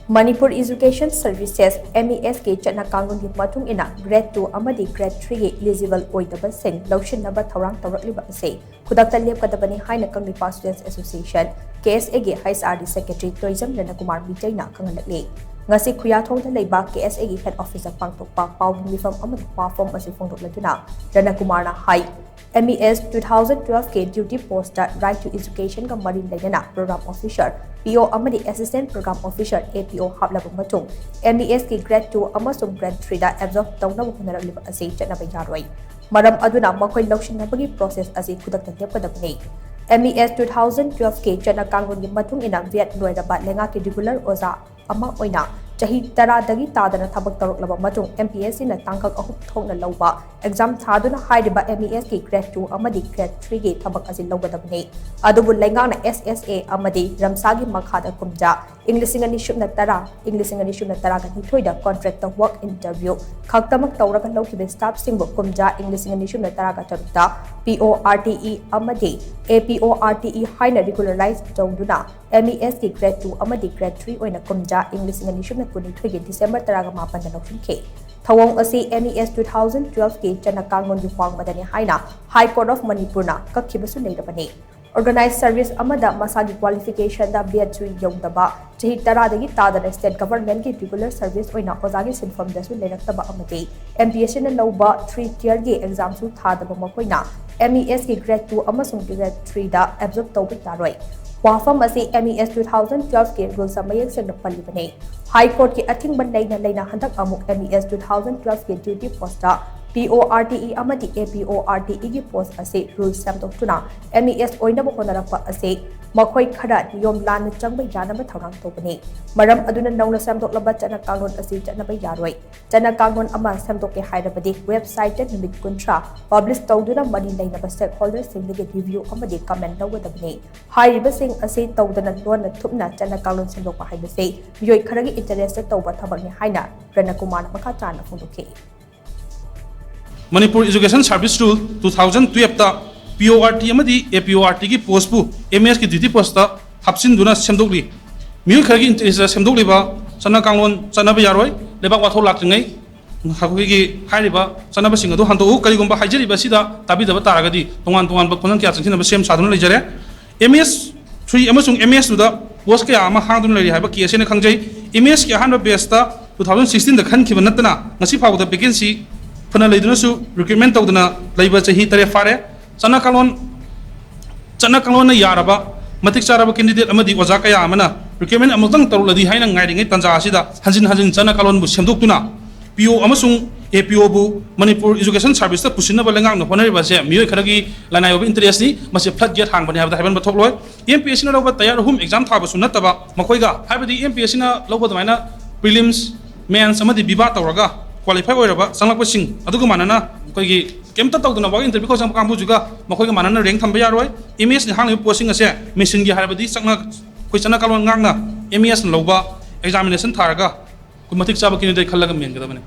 Manipur Education Services (MES) के चटना कांगलोन की matung ina Grade 2 amadi Grade 3 के eligible oidaba sing loushinnaba thourang tourakliba से khudak lepkadabani haina Kangleipak Students Association KSA के HRD Secretary Toijam Ranakumar Meitei na khanghallakli ngasi khuyathong da leiba KSA की Head Officer pangtokpa pawgi mifam amadi pawfom asi phongdokladuna Ranakumar na hai MES 2012 के duty post right to education का मरी लेना program officer PO amadi assistant program officer APO Haplaga matung MES के grade 2 amasung grade 3 da absorb Tounaba Hotnarakliba asi Chatnaba Yaroi maram aduna makhoi loushinnabagi process asi khudak lepkadabani MES 2012 के चटना कांगलोन की matung ina viet loidaba lenga के regular oza ama oina chahi tara dagi tadana thabak tawraklaba matung MPSC na tangkak ahuk thokna lawba exam thaduna hairiba MES ki grade 2 amadi grade 3 ki thabak asi lawgadabni adubu lengang na SSA amadi ramsagi makhada kumja English ngani shubna tara ga nithoi da contract the work interview khaktamak tawraga lawkibe staff singbo kumja English ngani shubna tara ga tarukta PORTE amadi APORTE haina regularized tawduna MES ki grade 2 amadi grade 3 oina kumja English ngani shubna kunithoi December taraga mapan da lawshinke thawong asi MES 2012 ke chana kanglon gi hwang badani haina High Court of Manipur na kakhibasu leirabani Organized service amada masagi qualification da B3 yongdaba chahi tara dagi tadana state government ki regular service oina ozagi sinfam dasu leiraktaba amadi MPSC na lawba 3 tier gi exam su thadaba makoina MES ki grade 2 amasung grade 3 da absorb tawbi taroi wafam asi MES 2012 ke rules amayek se napalibane High Court ki athing ban leina handak amuk MES 2012 ke duty posta PORTE amadi APORTE gi post ase rules samtokuna MES oinaba honarapa ase makhoi khara niyom lan changbai janaba thourang tobani maram aduna nauna samtoklaba chana kanglon ase chatnaba yaroi chana kanglon ama samtoke hairabadi website ta nimit kuntra publish tawduna mari lainaba stakeholders singdagi review amadi comment lawgadabani hairiba sing ase tawdana lona thupna chana kanglon samtokpa haibase miyoi kharagi interest tawba thabakni haina Ranakumar makha chana phongdokhi Manipur Education Service Rule 2012 ta PORT amadi APORT ki post pu MES ki duty post ta hapsin duna semdokli miu khagi interest semdokli ba chana kanglon chanaba yaroi lebak wathol latringai hakoi gi hairiba chanaba singa do hanto kari gomba haijeri ba sida tabi daba taragadi tongan ba konan kya changina ba sem saduna lejare MES 3 amasung MES da post kya ama hangdun lei haiba ki asene khangjai MES ki hanba base ta 2016 da khan khiba natna ngasi phaw da vacancy fana leiduna recruitment tawduna leiba chahi tare fare chana kalon na yaraba matik charaba candidate amadi oja kaya amana recruitment amutang taruladi haina ngairingai tanja asida hanjin chana kalon bu semdoktuna PO amasung APO bu Manipur Education Service ta pusinna balengang no honari ba se miyoi kharagi lanai of interest ni mase flat gate hang bani habda haban bathokloi MPSC na loba tayar hum exam thaba sunataba makoiga habadi MPSC na loba damaina prelims mains amadi biba tawraga qualify oiraba sanglakpa sing aduga manana koigi kemta tawduna ba interview ko sam kambu juga makoiga manana rank thamba yaroi MES ni hangli posting ase machine gi harabadi chakna question kalon ngangna MES loba examination tharaga kumatik chaba kini dai khallaga men gadabane